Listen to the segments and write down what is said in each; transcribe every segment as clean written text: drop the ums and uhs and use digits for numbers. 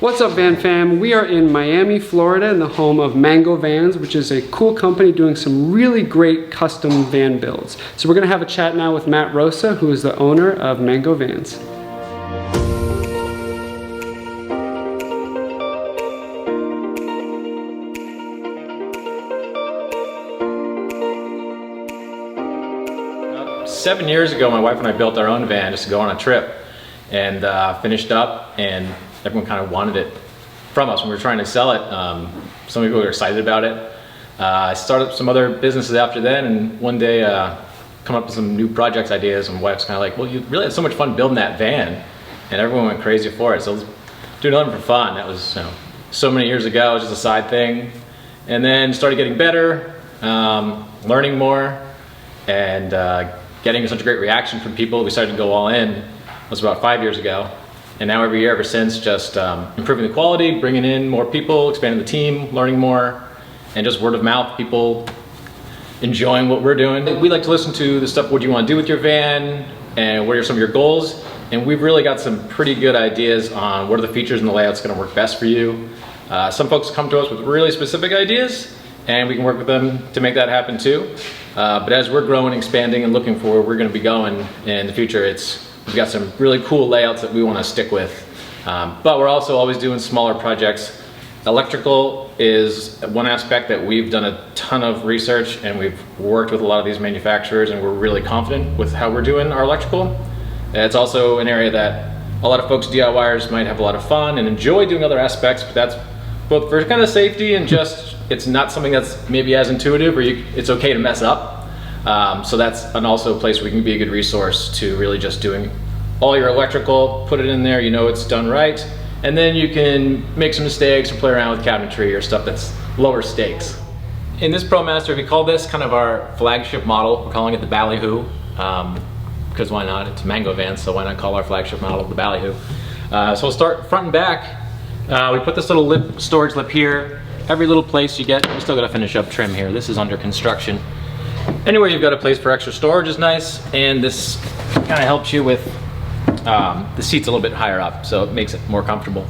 What's up, Van Fam? We are in Miami, Florida, in the home of Mango Vans, which is a cool company doing some really great custom van builds. So we're gonna have a chat now with Mat Rosa, who is the owner of Mango Vans. About 7 years ago, my wife and I built our own van just to go on a trip, and finished up, and everyone kind of wanted it from us when we were trying to sell it. Some people were excited about it. I started some other businesses after then, and one day come up with some new projects ideas, and my wife's kind of like, well, you really had so much fun building that van, and everyone went crazy for it, so let's do another one for fun. That was, so many years ago. It was just a side thing, and then started getting better, learning more, and getting such a great reaction from people. We started to go all in. It was about 5 years ago. And now every year ever since, just improving the quality, bringing in more people, expanding the team, learning more, and just word of mouth, people enjoying what we're doing. We like to listen to the stuff, what do you want to do with your van, and what are some of your goals? And we've really got some pretty good ideas on what are the features and the layouts going to work best for you. Some folks come to us with really specific ideas, and we can work with them to make that happen too. But as we're growing, expanding, and looking for where we're going to be going in the future, we've got some really cool layouts that we want to stick with. But we're also always doing smaller projects. Electrical is one aspect that we've done a ton of research, and we've worked with a lot of these manufacturers, and we're really confident with how we're doing our electrical. It's also an area that a lot of folks, DIYers, might have a lot of fun and enjoy doing other aspects, but that's both for kind of safety and just, it's not something that's maybe as intuitive, or it's okay to mess up. So that's also a place where we can be a good resource to really just doing all your electrical, put it in there, you know it's done right, and then you can make some mistakes or play around with cabinetry or stuff that's lower stakes. In this ProMaster, we call this kind of our flagship model. We're calling it the Ballyhoo, because why not? It's a Mango van, so why not call our flagship model the Ballyhoo? So we'll start front and back. We put this little storage lip here. Every little place you get, we still gotta finish up trim here. This is under construction. Anywhere you've got a place for extra storage is nice, and this kind of helps you with the seat's a little bit higher up, so it makes it more comfortable.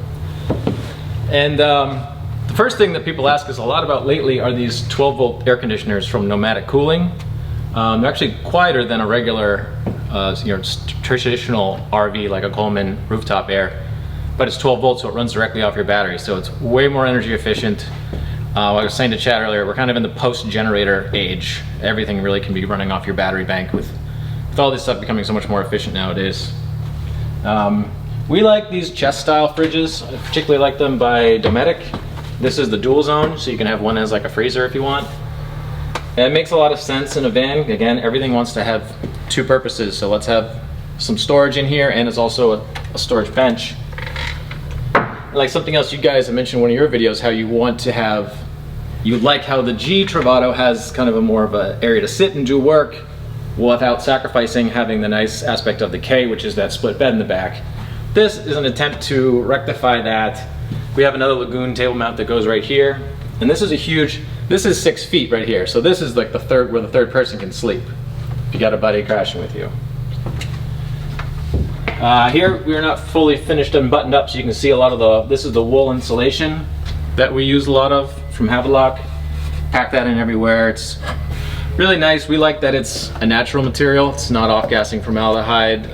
And the first thing that people ask us a lot about lately are these 12-volt air conditioners from Nomadic Cooling. They're actually quieter than a regular, traditional RV like a Coleman rooftop air, but it's 12 volts, so it runs directly off your battery, so it's way more energy efficient. Like I was saying to Chad earlier, we're kind of in the post-generator age. Everything really can be running off your battery bank with all this stuff becoming so much more efficient nowadays. We like these chest-style fridges. I particularly like them by Dometic. This is the dual zone, so you can have one as like a freezer if you want. And it makes a lot of sense in a van. Again, everything wants to have two purposes, so let's have some storage in here, and it's also a storage bench. Like something else you guys have mentioned in one of your videos, how you want to have, you like how the G Travato has kind of a more of an area to sit and do work without sacrificing having the nice aspect of the K, which is that split bed in the back. This is an attempt to rectify that. We have another Lagoon table mount that goes right here, and this is a huge, this is 6 feet right here, so this is like the third, where the third person can sleep if you got a buddy crashing with you. Here we are not fully finished and buttoned up, so you can see a lot of this is the wool insulation that we use a lot of from Havelock. Pack that in everywhere. It's really nice. We like that it's a natural material. It's not off-gassing formaldehyde.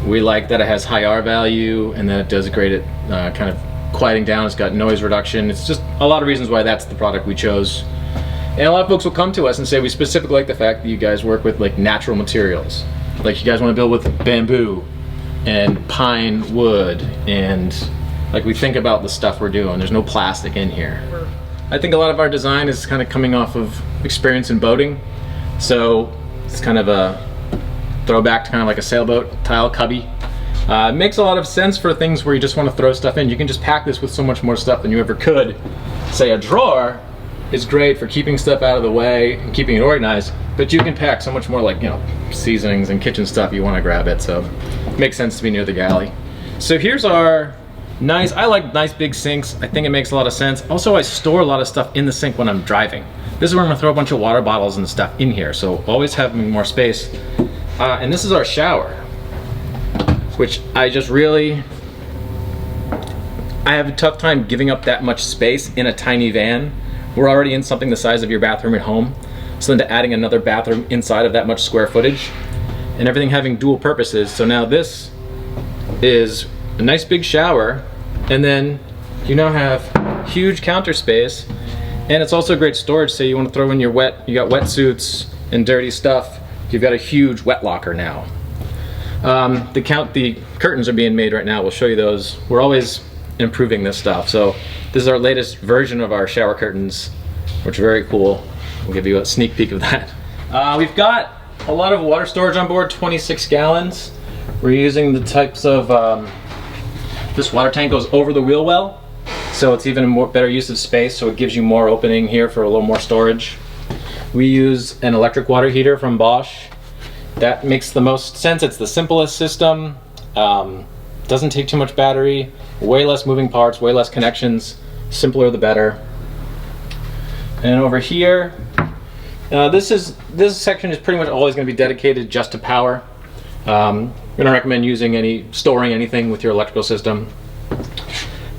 We like that it has high R value, and that it does great at kind of quieting down. It's got noise reduction. It's just a lot of reasons why that's the product we chose. And a lot of folks will come to us and say we specifically like the fact that you guys work with like natural materials. Like you guys want to build with bamboo and pine wood, and like we think about the stuff we're doing. There's no plastic in here. I think a lot of our design is kind of coming off of experience in boating. So it's kind of a throwback to kind of like a sailboat tile cubby. It makes a lot of sense for things where you just want to throw stuff in. You can just pack this with so much more stuff than you ever could. Say a drawer is great for keeping stuff out of the way and keeping it organized, but you can pack so much more, like, seasonings and kitchen stuff. You want to grab it, so it makes sense to be near the galley. So here's our nice, I like nice big sinks. I think it makes a lot of sense. Also, I store a lot of stuff in the sink when I'm driving. This is where I'm gonna throw a bunch of water bottles and stuff in here, so always having more space. And this is our shower, which I just really I have a tough time giving up that much space in a tiny van. We're already in something the size of your bathroom at home, so then to adding another bathroom inside of that much square footage, and everything having dual purposes. So now this is a nice big shower, and then you now have huge counter space, and it's also great storage. Say you want to throw in your you got wetsuits and dirty stuff, you've got a huge wet locker now. The curtains are being made right now. We'll show you those. We're always improving this stuff. So this is our latest version of our shower curtains, which are very cool. We'll give you a sneak peek of that. We've got a lot of water storage on board, 26 gallons. We're using the types of, this water tank goes over the wheel well, so it's even a better use of space, so it gives you more opening here for a little more storage. We use an electric water heater from Bosch. That makes the most sense. It's the simplest system, doesn't take too much battery, way less moving parts, way less connections, simpler the better. And over here, this section is pretty much always going to be dedicated just to power. We don't recommend storing anything with your electrical system.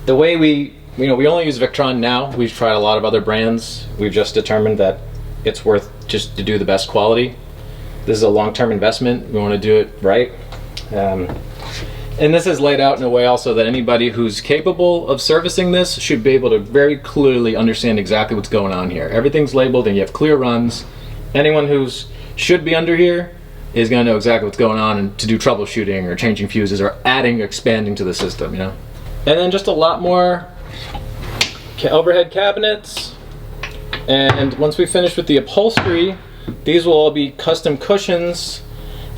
The way we only use Victron now. We've tried a lot of other brands. We've just determined that it's worth just to do the best quality. This is a long-term investment. We want to do it right. And this is laid out in a way also that anybody who's capable of servicing this should be able to very clearly understand exactly what's going on here. Everything's labeled and you have clear runs. Anyone who's should be under here is going to know exactly what's going on and to do troubleshooting or changing fuses or adding or expanding to the system, you know. And then just a lot more overhead cabinets. And once we finish with the upholstery, these will all be custom cushions,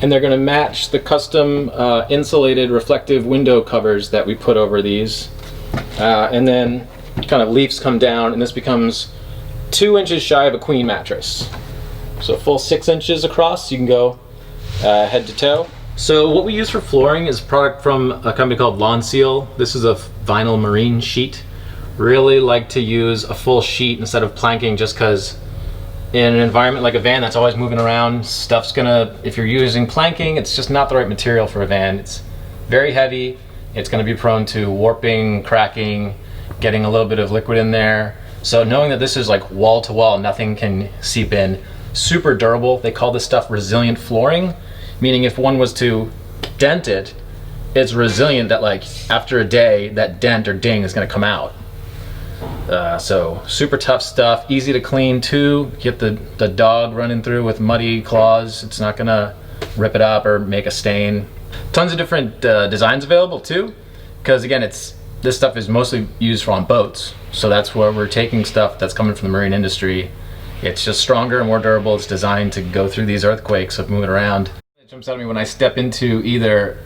and they're going to match the custom insulated reflective window covers that we put over these. And then kind of leaves come down, and this becomes 2 inches shy of a queen mattress. So a full 6 inches across, you can go head to toe. So what we use for flooring is a product from a company called Lawn Seal. This is a vinyl marine sheet. Really like to use a full sheet instead of planking, just because in an environment like a van that's always moving around, stuff's gonna, if you're using planking, it's just not the right material for a van. It's very heavy, it's gonna be prone to warping, cracking, getting a little bit of liquid in there. So knowing that this is like wall to wall, nothing can seep in, super durable. They call this stuff resilient flooring, meaning if one was to dent it, it's resilient that like after a day, that dent or ding is gonna come out. So super tough stuff, easy to clean too. Get the dog running through with muddy claws, it's not gonna rip it up or make a stain. Tons of different designs available too, because again, this stuff is mostly used for on boats, so that's where we're taking stuff that's coming from the marine industry. It's just stronger and more durable. It's designed to go through these earthquakes of moving around. It jumps out at me when I step into either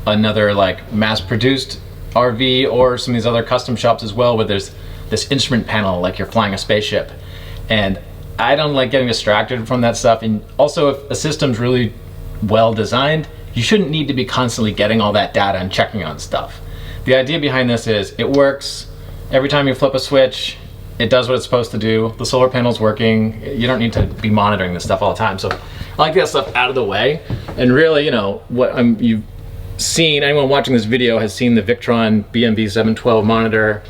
another like mass-produced RV or some of these other custom shops as well, where there's this instrument panel like you're flying a spaceship, and I don't like getting distracted from that stuff. And also, if a system's really well designed, you shouldn't need to be constantly getting all that data and checking on stuff. The idea behind this is it works every time you flip a switch, it does what it's supposed to do. The solar panel's working. You don't need to be monitoring this stuff all the time. So I like to get stuff out of the way. And really, you know, you've seen, anyone watching this video has seen the Victron BMV712 monitor.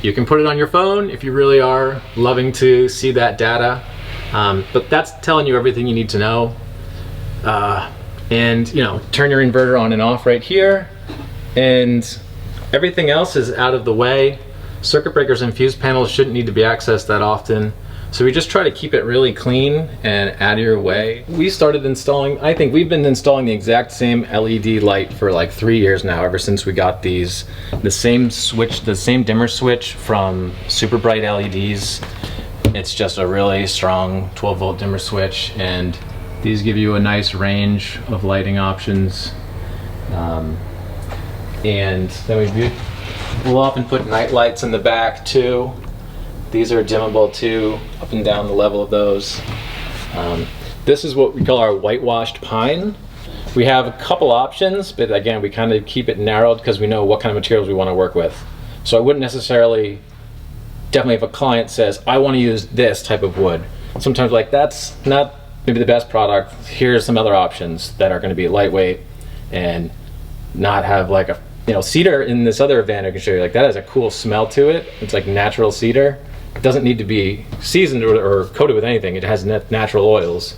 You can put it on your phone if you really are loving to see that data, but that's telling you everything you need to know. And you know, turn your inverter on and off right here, and everything else is out of the way. Circuit breakers and fuse panels shouldn't need to be accessed that often, so we just try to keep it really clean and out of your way. We started installing, I think we've been installing the exact same LED light for like 3 years now, ever since we got these. The same switch, the same dimmer switch from super bright LEDs. It's just a really strong 12-volt dimmer switch, and these give you a nice range of lighting options. And then we'll often put night lights in the back too. These are dimmable too, up and down the level of those. This is what we call our whitewashed pine. We have a couple options, but again, we kind of keep it narrowed because we know what kind of materials we want to work with. So I wouldn't necessarily, definitely if a client says, I want to use this type of wood, sometimes like that's not maybe the best product. Here's some other options that are going to be lightweight and not have like a You know, cedar in this other van I can show you, like that has a cool smell to it. It's like natural cedar. It doesn't need to be seasoned or coated with anything. It has natural oils.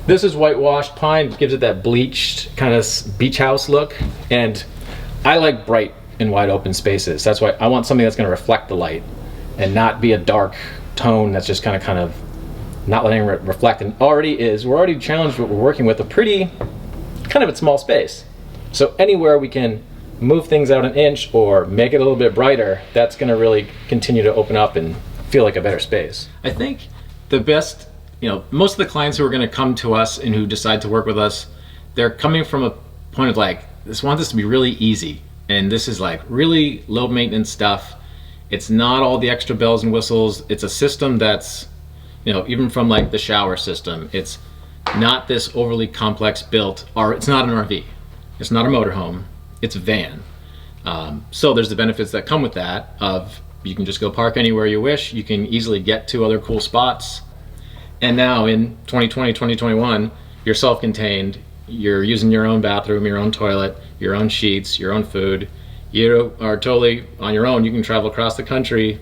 This is whitewashed pine, gives it that bleached kind of beach house look. And I like bright and wide open spaces. That's why I want something that's going to reflect the light and not be a dark tone that's just kind of not letting it reflect. And we're already challenged what we're working with a pretty kind of a small space. So anywhere we can move things out an inch or make it a little bit brighter, that's going to really continue to open up and feel like a better space. I think the best, most of the clients who are going to come to us and who decide to work with us, they're coming from a point of like, want this to be really easy. And this is like really low maintenance stuff. It's not all the extra bells and whistles. It's a system that's, even from like the shower system, it's not this overly complex built, or it's not an RV. It's not a motorhome. It's a van. So there's the benefits that come with that of you can just go park anywhere you wish. You can easily get to other cool spots. And now in 2020, 2021, you're self-contained. You're using your own bathroom, your own toilet, your own sheets, your own food. You are totally on your own. You can travel across the country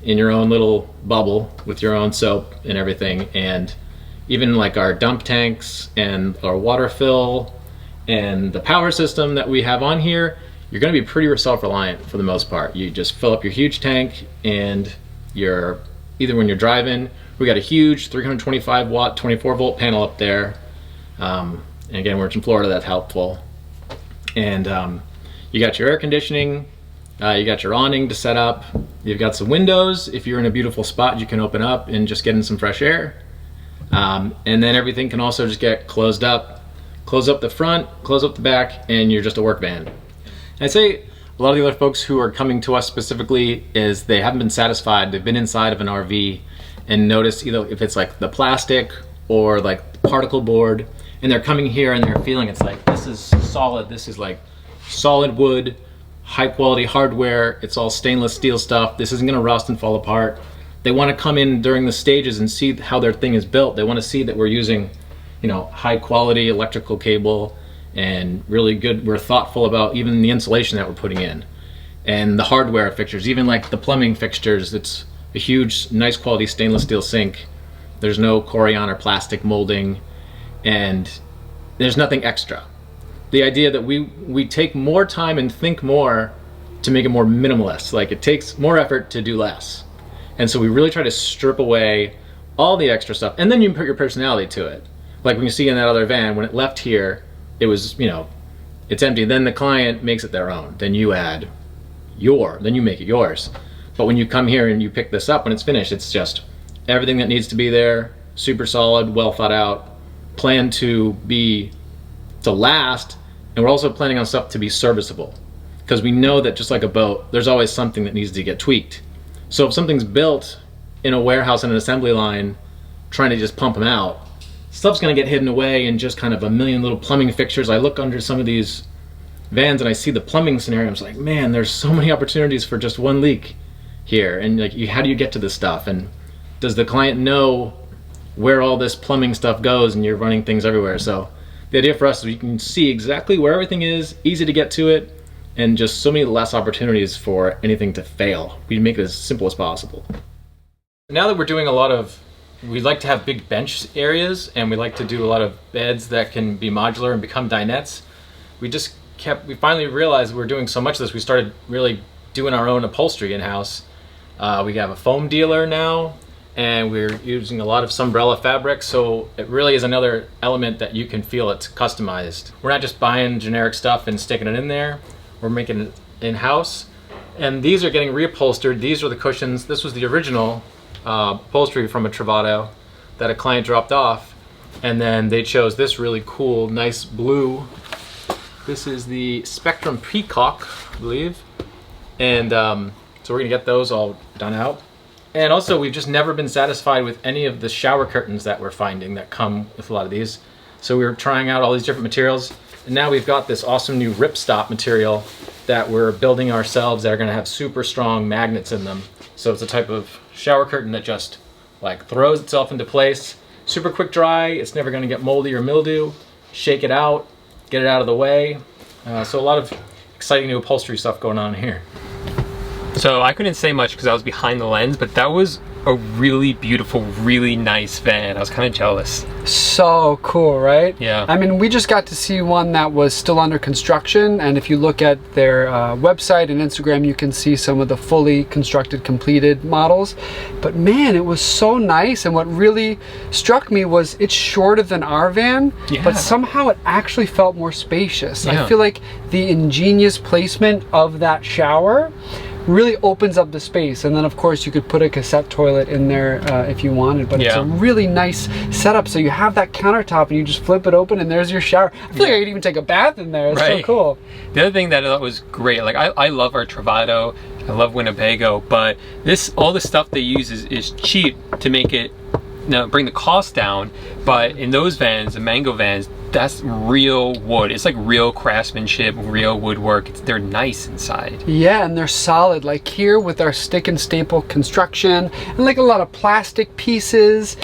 in your own little bubble with your own soap and everything. And even like our dump tanks and our water fill and the power system that we have on here, you're going to be pretty self-reliant for the most part. You just fill up your huge tank, and either when you're driving, we got a huge 325 watt 24 volt panel up there, and again, we're in Florida, that's helpful. And you got your air conditioning, you got your awning to set up, you've got some windows. If you're in a beautiful spot, you can open up and just get in some fresh air, and then everything can also just get closed up. Close up the front, close up the back, and you're just a work van. I'd say a lot of the other folks who are coming to us specifically is they haven't been satisfied. They've been inside of an RV and noticed either if it's like the plastic or like the particle board, and they're coming here and they're feeling it's like, this is solid, this is like solid wood, high quality hardware, it's all stainless steel stuff, this isn't gonna rust and fall apart. They wanna come in during the stages and see how their thing is built. They wanna see that we're using high quality electrical cable and really good, we're thoughtful about even the insulation that we're putting in. And the hardware fixtures, even like the plumbing fixtures, it's a huge, nice quality stainless steel sink. There's no Corian or plastic molding, and there's nothing extra. The idea that we take more time and think more to make it more minimalist. Like it takes more effort to do less. And so we really try to strip away all the extra stuff, and then you put your personality to it. Like when you see in that other van, when it left here, it was, it's empty. Then the client makes it their own. Then you add then you make it yours. But when you come here and you pick this up, when it's finished, it's just everything that needs to be there, super solid, well thought out, planned to last, and we're also planning on stuff to be serviceable. Because we know that just like a boat, there's always something that needs to get tweaked. So if something's built in a warehouse on an assembly line, trying to just pump them out, stuff's gonna get hidden away in just kind of a million little plumbing fixtures. I look under some of these vans and I see the plumbing scenario. I'm like, man, there's so many opportunities for just one leak here. And like, how do you get to this stuff? And does the client know where all this plumbing stuff goes? And you're running things everywhere. So the idea for us is you can see exactly where everything is, easy to get to it, and just so many less opportunities for anything to fail. We make it as simple as possible. Now that we're doing we like to have big bench areas, and we like to do a lot of beds that can be modular and become dinettes. We finally realized we're doing so much of this, we started really doing our own upholstery in-house. We have a foam dealer now, and we're using a lot of Sunbrella fabric, so it really is another element that you can feel it's customized. We're not just buying generic stuff and sticking it in there, we're making it in-house. And these are getting reupholstered. These are the cushions. This was the original upholstery from a Travato that a client dropped off, and then they chose this really cool, nice blue. This is the Spectrum Peacock, I believe. And so we're gonna get those all done out. And also, we've just never been satisfied with any of the shower curtains that we're finding that come with a lot of these. So we were trying out all these different materials, and now we've got this awesome new ripstop material that we're building ourselves that are gonna have super strong magnets in them. So it's a type of shower curtain that just like throws itself into place, super quick dry, it's never gonna get moldy or mildew, shake it out, get it out of the way. So a lot of exciting new upholstery stuff going on here. So I couldn't say much because I was behind the lens, but that was a really beautiful, really nice van. I was kind of jealous. So cool, right? Yeah. I mean, we just got to see one that was still under construction, and if you look at their website and Instagram, you can see some of the fully constructed, completed models. But man, it was so nice, and what really struck me was it's shorter than our van, but somehow it actually felt more spacious. I feel like the ingenious placement of that shower really opens up the space, and then of course you could put a cassette toilet in there if you wanted, but it's a really nice setup. So you have that countertop and you just flip it open and there's your shower. I feel like I could even take a bath in there. It's so cool. The other thing that I thought was great, like I love our Travato, I love Winnebago, but all the stuff they use is cheap to make it, bring the cost down. But in those vans, the Mango vans, that's real wood. It's like real craftsmanship, real woodwork. They're nice inside. Yeah, and they're solid. Like here with our stick and staple construction, and like a lot of plastic pieces.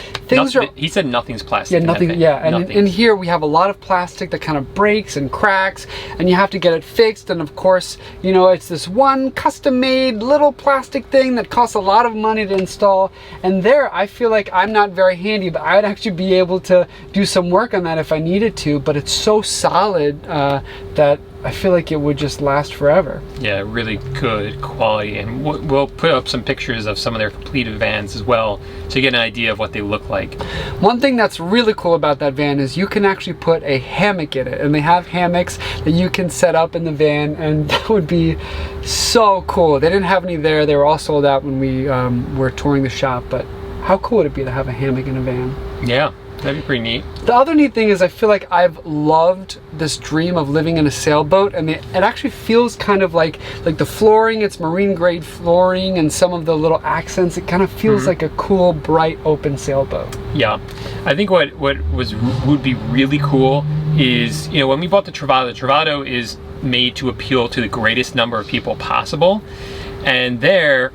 He said nothing's plastic. Yeah, nothing. Yeah, and in here we have a lot of plastic that kind of breaks and cracks, and you have to get it fixed. And of course, you know, it's this one custom-made little plastic thing that costs a lot of money to install. And there, I feel like I'm not very handy, but I would actually be able to do some work on that if I needed to. But it's so solid that I feel like it would just last forever. Yeah, really good quality, and we'll put up some pictures of some of their completed vans as well to get an idea of what they look like. One thing that's really cool about that van is you can actually put a hammock in it, and they have hammocks that you can set up in the van, and that would be so cool. They didn't have any there. They were all sold out when we were touring the shop, but how cool would it be to have a hammock in a van? Yeah. That'd be pretty neat. The other neat thing is I feel like I've loved this dream of living in a sailboat, and it actually feels kind of like the flooring, it's marine grade flooring, and some of the little accents, it kind of feels like a cool, bright, open sailboat. Yeah. I think what would be really cool is, you know, when we bought the Travato is made to appeal to the greatest number of people possible. And there,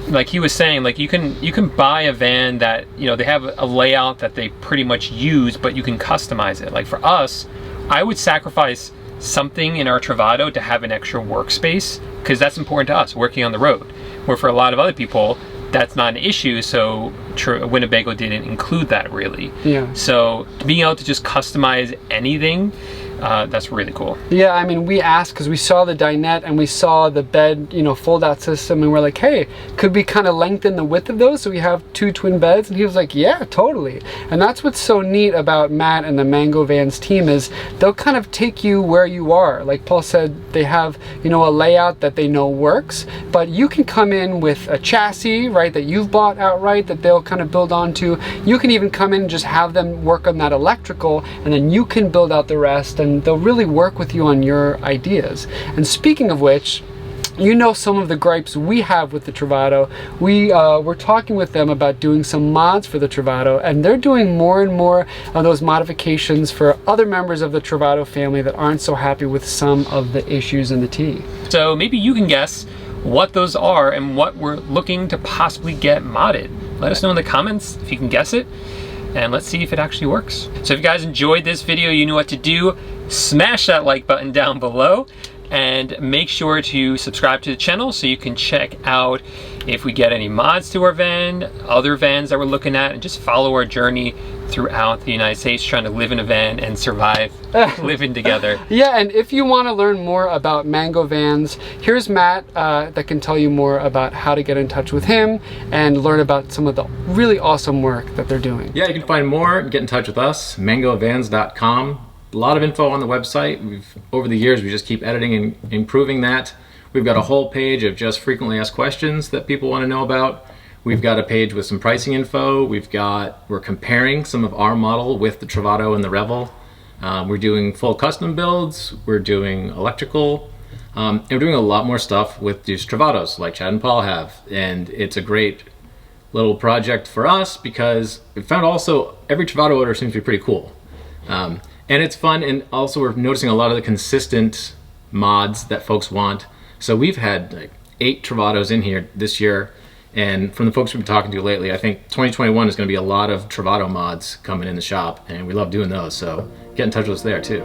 like he was saying, like you can buy a van that, you know, they have a layout that they pretty much use, but you can customize it. Like for us, I would sacrifice something in our Travato to have an extra workspace, because that's important to us working on the road, where for a lot of other people that's not an issue. So Winnebago didn't include that really. Yeah. So being able to just customize anything, that's really cool. Yeah, I mean, we asked because we saw the dinette and we saw the bed, you know, fold out system, and we're like, hey, could we kind of lengthen the width of those so we have 2 twin beds? And he was like, yeah, totally. And that's what's so neat about Matt and the Mango Vans team is they'll kind of take you where you are. Like Paul said, they have, you know, a layout that they know works, but you can come in with a chassis, right, that you've bought outright that they'll kind of build onto. You can even come in and just have them work on that electrical, and then you can build out the rest, and they'll really work with you on your ideas. And speaking of which, you know, some of the gripes we have with the Travato. We're talking with them about doing some mods for the Travato, and they're doing more and more of those modifications for other members of the Travato family that aren't so happy with some of the issues in the T. So maybe you can guess what those are and what we're looking to possibly get modded. Let us know in the comments if you can guess it, and let's see if it actually works. So if you guys enjoyed this video, you know what to do. Smash that like button down below, and make sure to subscribe to the channel so you can check out if we get any mods to our van, other vans that we're looking at, and just follow our journey throughout the United States trying to live in a van and survive living together. Yeah, and if you want to learn more about Mango Vans, here's Matt that can tell you more about how to get in touch with him and learn about some of the really awesome work that they're doing. Yeah, you can find more, get in touch with us, mangovans.com. A lot of info on the website. Over the years, we just keep editing and improving that. We've got a whole page of just frequently asked questions that people want to know about. We've got a page with some pricing info. We're comparing some of our model with the Travato and the Revel. We're doing full custom builds. We're doing electrical. And we're doing a lot more stuff with these Travatos like Chad and Paul have. And it's a great little project for us because we found also every Travato order seems to be pretty cool. And it's fun, and also we're noticing a lot of the consistent mods that folks want. So we've had like 8 Travatos in here this year, and from the folks we've been talking to lately, I think 2021 is going to be a lot of Travato mods coming in the shop, and we love doing those, so get in touch with us there too.